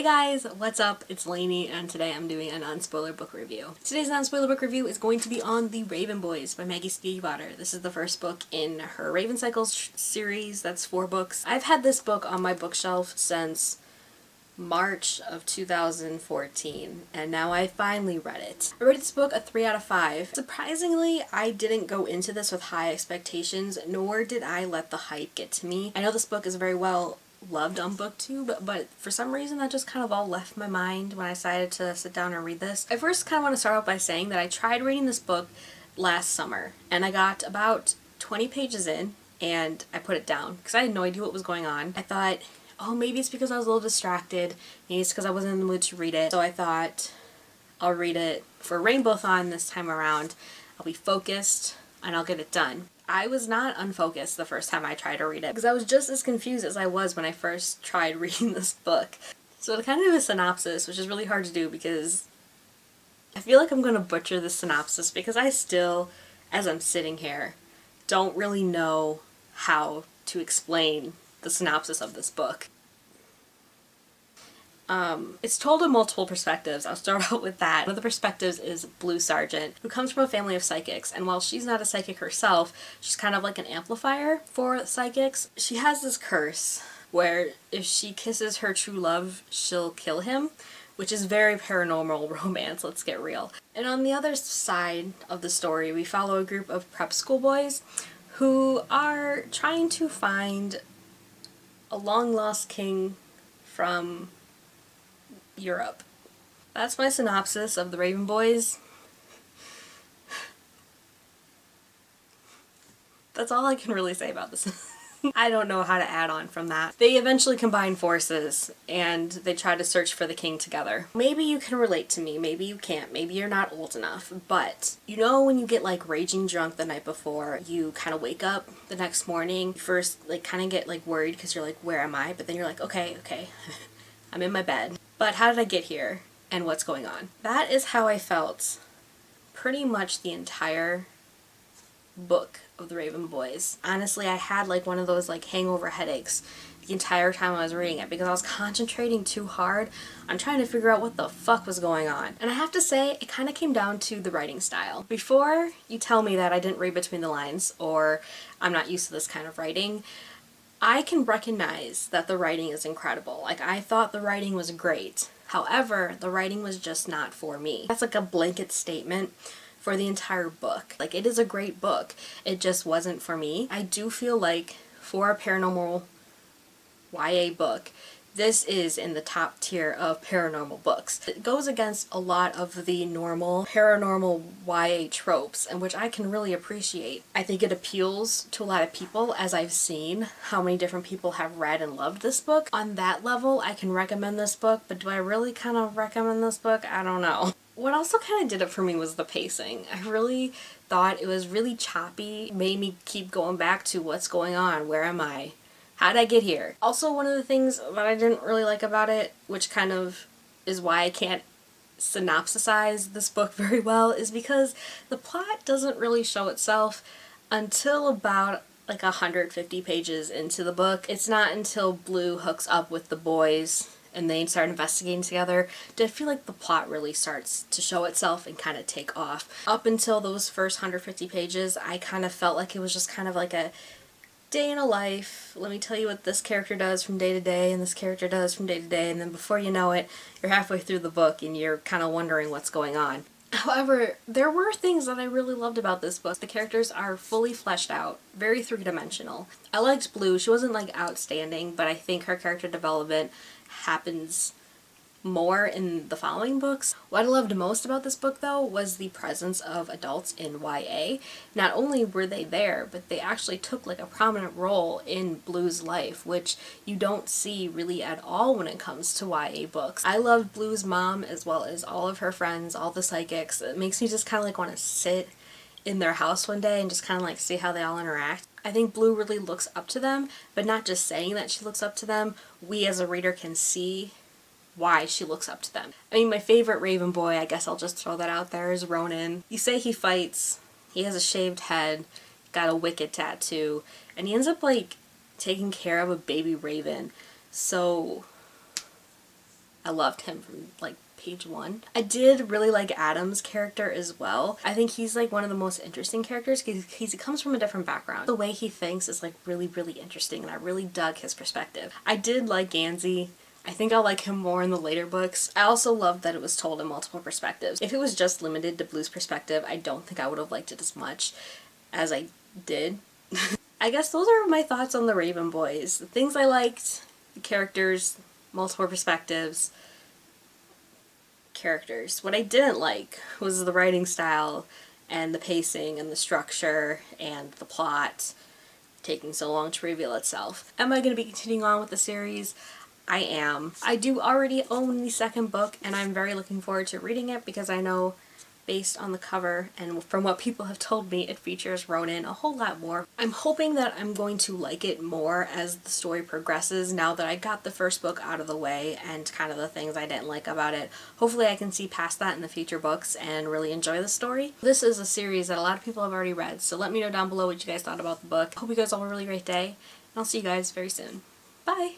Hey guys, what's up? It's Lainey and today I'm doing a non-spoiler book review. Today's non-spoiler book review is going to be on The Raven Boys by Maggie Steifvater. This is the first book in her Raven Cycles series. That's 4 books. I've had this book on my bookshelf since March of 2014 and now I finally read it. I rated this book a 3 out of 5. Surprisingly, I didn't go into this with high expectations, nor did I let the hype get to me. I know this book is very well loved on BookTube, but for some reason that just kind of all left my mind when I decided to sit down and read this. I first kind of want to start off by saying that I tried reading this book last summer and I got about 20 pages in and I put it down because I had no idea what was going on. I thought, oh, maybe it's because I was a little distracted, maybe it's because I wasn't in the mood to read it, so I thought I'll read it for Rainbow-thon this time around. I'll be focused and I'll get it done. I was not unfocused the first time I tried to read it because I was just as confused as I was when I first tried reading this book. So to kind of do a synopsis, which is really hard to do because I feel like I'm going to butcher the synopsis because I still, as I'm sitting here, don't really know how to explain the synopsis of this book. It's told in multiple perspectives. I'll start out with that. One of the perspectives is Blue Sargent, who comes from a family of psychics, and while she's not a psychic herself, she's kind of like an amplifier for psychics. She has this curse where if she kisses her true love, she'll kill him, which is very paranormal romance, let's get real. And on the other side of the story, we follow a group of prep school boys who are trying to find a long-lost king from Europe. That's my synopsis of The Raven Boys. That's all I can really say about this. I don't know how to add on from that. They eventually combine forces and they try to search for the king together. Maybe you can relate to me, maybe you can't, maybe you're not old enough, but you know when you get like raging drunk the night before, you kind of wake up the next morning, you first like kind of get like worried because you're like, where am I? But then you're like, okay, I'm in my bed. But how did I get here and what's going on? That is how I felt pretty much the entire book of The Raven Boys. Honestly, I had like one of those like hangover headaches the entire time I was reading it because I was concentrating too hard on trying to figure out what the fuck was going on. And I have to say, it kind of came down to the writing style. Before you tell me that I didn't read between the lines or I'm not used to this kind of writing, I can recognize that the writing is incredible. Like, I thought the writing was great. However, the writing was just not for me. That's like a blanket statement for the entire book. Like, it is a great book. It just wasn't for me. I do feel like for a paranormal YA book, this is in the top tier of paranormal books. It goes against a lot of the normal paranormal YA tropes, and which I can really appreciate. I think it appeals to a lot of people, as I've seen how many different people have read and loved this book. On that level, I can recommend this book, but do I really kind of recommend this book? I don't know. What also kind of did it for me was the pacing. I really thought it was really choppy, made me keep going back to what's going on, where am I? How'd I get here? Also, one of the things that I didn't really like about it, which kind of is why I can't synopsisize this book very well, is because the plot doesn't really show itself until about like 150 pages into the book. It's not until Blue hooks up with the boys and they start investigating together did I feel like the plot really starts to show itself and kind of take off. Up until those first 150 pages, I kind of felt like it was just kind of like a day in a life. Let me tell you what this character does from day to day and this character does from day to day, and then before you know it, you're halfway through the book and you're kind of wondering what's going on. However, there were things that I really loved about this book. The characters are fully fleshed out, very three-dimensional. I liked Blue. She wasn't like outstanding, but I think her character development happens more in the following books. What I loved most about this book though was the presence of adults in YA. Not only were they there, but they actually took like a prominent role in Blue's life, which you don't see really at all when it comes to YA books. I loved Blue's mom as well as all of her friends, all the psychics. It makes me just kind of like want to sit in their house one day and just kind of like see how they all interact. I think Blue really looks up to them, but not just saying that she looks up to them. We as a reader can see why she looks up to them. I mean, my favorite Raven boy, I guess I'll just throw that out there, is Ronan. You say he fights, he has a shaved head, got a wicked tattoo, and he ends up like taking care of a baby raven. So I loved him from like page 1. I did really like Adam's character as well. I think he's like one of the most interesting characters because he comes from a different background. The way he thinks is like really, really interesting, and I really dug his perspective. I did like Gansey. I think I'll like him more in the later books. I also loved that it was told in multiple perspectives. If it was just limited to Blue's perspective, I don't think I would have liked it as much as I did. I guess those are my thoughts on the Raven Boys. The things I liked, the characters, multiple perspectives, characters. What I didn't like was the writing style and the pacing and the structure and the plot taking so long to reveal itself. Am I going to be continuing on with the series? I am. I do already own the second book, and I'm very looking forward to reading it because I know, based on the cover and from what people have told me, it features Ronan a whole lot more. I'm hoping that I'm going to like it more as the story progresses now that I got the first book out of the way and kind of the things I didn't like about it. Hopefully I can see past that in the future books and really enjoy the story. This is a series that a lot of people have already read, so let me know down below what you guys thought about the book. Hope you guys all have a really great day, and I'll see you guys very soon. Bye!